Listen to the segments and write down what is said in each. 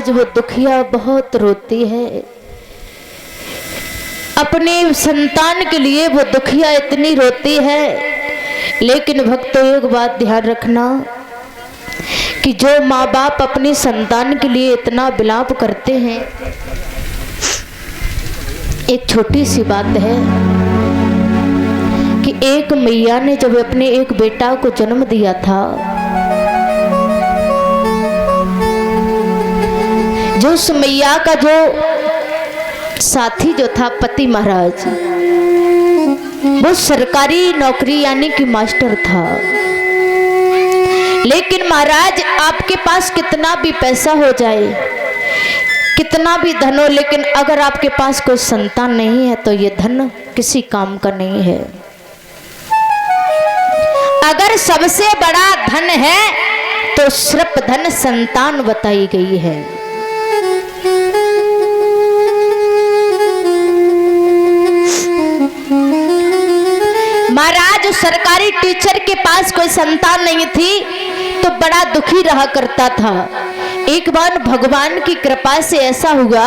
महाराज वो दुखिया बहुत रोती है। अपने संतान के लिए वो दुखिया इतनी रोती है। लेकिन भक्तों एक बात ध्यान रखना कि जो माँ बाप अपनी संतान के लिए इतना विलाप करते हैं, एक छोटी सी बात है कि एक मैया ने जब अपने एक बेटा को जन्म दिया था, जो उस मैया का जो साथी जो था पति महाराज, वो सरकारी नौकरी यानी कि मास्टर था। लेकिन महाराज आपके पास कितना भी पैसा हो जाए, कितना भी धन हो, लेकिन अगर आपके पास कोई संतान नहीं है तो ये धन किसी काम का नहीं है। अगर सबसे बड़ा धन है तो सिर्फ धन संतान बताई गई है। महाराज सरकारी टीचर के पास कोई संतान नहीं थी तो बड़ा दुखी रहा करता था। एक बार भगवान की कृपा से ऐसा हुआ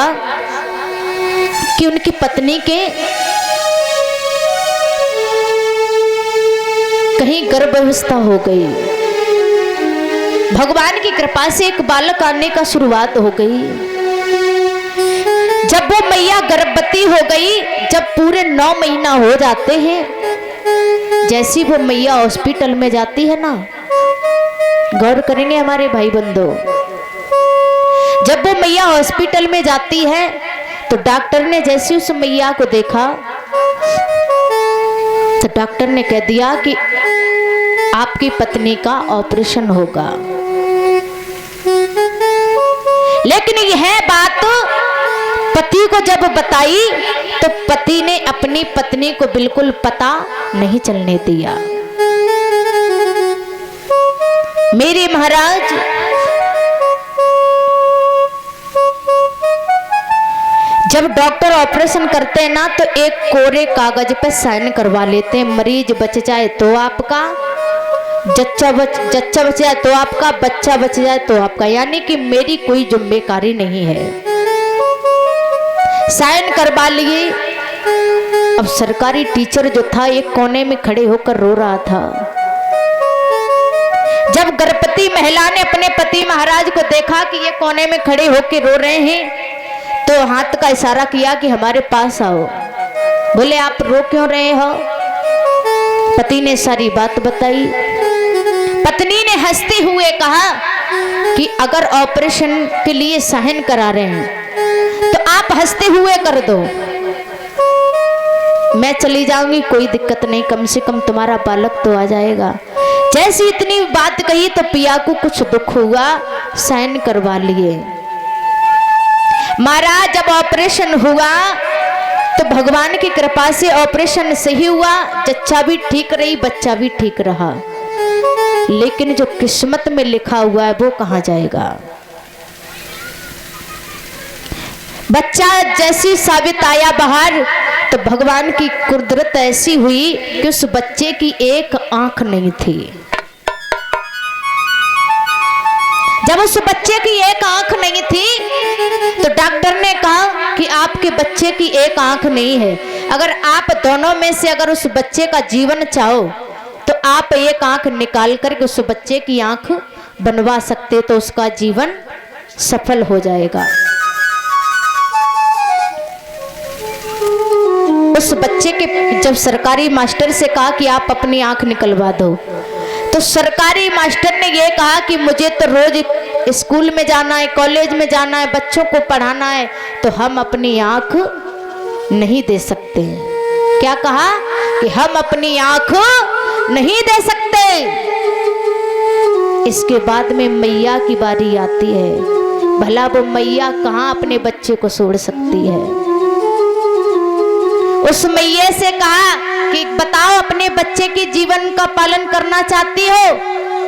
कि उनकी पत्नी के कहीं गर्भावस्था हो गई। भगवान की कृपा से एक बालक आने का शुरुआत हो गई। जब वो मैया गर्भवती हो गई, जब पूरे 9 महीना हो जाते हैं, जैसी वो मैया हॉस्पिटल में जाती है ना, गौर करेंगे हमारे भाई बंधु, जब वो मैया हॉस्पिटल में जाती है तो डॉक्टर ने जैसे उस मैया को देखा तो डॉक्टर ने कह दिया कि आपकी पत्नी का ऑपरेशन होगा। लेकिन यह बात पति को जब बताई तो पति ने अपनी पत्नी को बिल्कुल पता नहीं चलने दिया। मेरे महाराज, जब डॉक्टर ऑपरेशन करते हैं ना तो एक कोरे कागज पे साइन करवा लेते हैं। मरीज बच जाए तो आपका, जच्चा बच जाए तो आपका, बच्चा बच जाए तो आपका, यानी कि मेरी कोई जिम्मेदारी नहीं है। साइन करवा लिए। अब सरकारी टीचर जो था एक कोने में खड़े होकर रो रहा था। जब गर्भवती महिला ने अपने पति महाराज को देखा कि ये कोने में खड़े होकर रो रहे हैं, तो हाथ का इशारा किया कि हमारे पास आओ। बोले आप रो क्यों रहे हो? पति ने सारी बात बताई। पत्नी ने हंसते हुए कहा कि अगर ऑपरेशन के लिए साइन करा रहे हैं तो आप हंसते हुए कर दो, मैं चली जाऊंगी, कोई दिक्कत नहीं, कम से कम तुम्हारा बालक तो आ जाएगा। जैसी इतनी बात कही तो पिया को कुछ दुख हुआ, साइन करवा लिए। महाराज जब ऑपरेशन हुआ तो भगवान की कृपा से ऑपरेशन सही हुआ, जच्चा भी ठीक रही, बच्चा भी ठीक रहा। लेकिन जो किस्मत में लिखा हुआ है वो कहाँ जाएगा? बच्चा जैसी साबित आया बाहर तो भगवान की कुदरत ऐसी हुई कि उस बच्चे की एक आंख नहीं थी। जब उस बच्चे की एक आंख नहीं थी तो डॉक्टर ने कहा कि आपके बच्चे की एक आंख नहीं है, अगर आप दोनों में से अगर उस बच्चे का जीवन चाहो तो आप एक आंख निकाल कर उस बच्चे की आंख बनवा सकते, तो उसका जीवन सफल हो जाएगा। उस बच्चे के जब सरकारी मास्टर से कहा कि आप अपनी आंख निकलवा दो, तो सरकारी मास्टर ने यह कहा कि मुझे तो रोज स्कूल में जाना है, कॉलेज में जाना है, बच्चों को पढ़ाना है, तो हम अपनी आंख नहीं दे सकते। क्या कहा कि हम अपनी आंख नहीं दे सकते। इसके बाद में मैया की बारी आती है। भला वो मैया कहाँ अपने बच्चे को छोड़ सकती है। उस मैया से कहा कि बताओ अपने बच्चे के जीवन का पालन करना चाहती हो,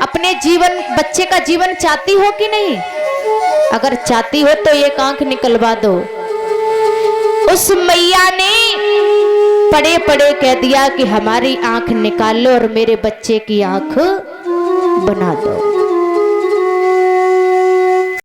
अपने जीवन बच्चे का जीवन चाहती हो कि नहीं? अगर चाहती हो तो एक आंख निकलवा दो। उस मैया ने पड़े पड़े कह दिया कि हमारी आंख निकाल लो और मेरे बच्चे की आंख बना दो।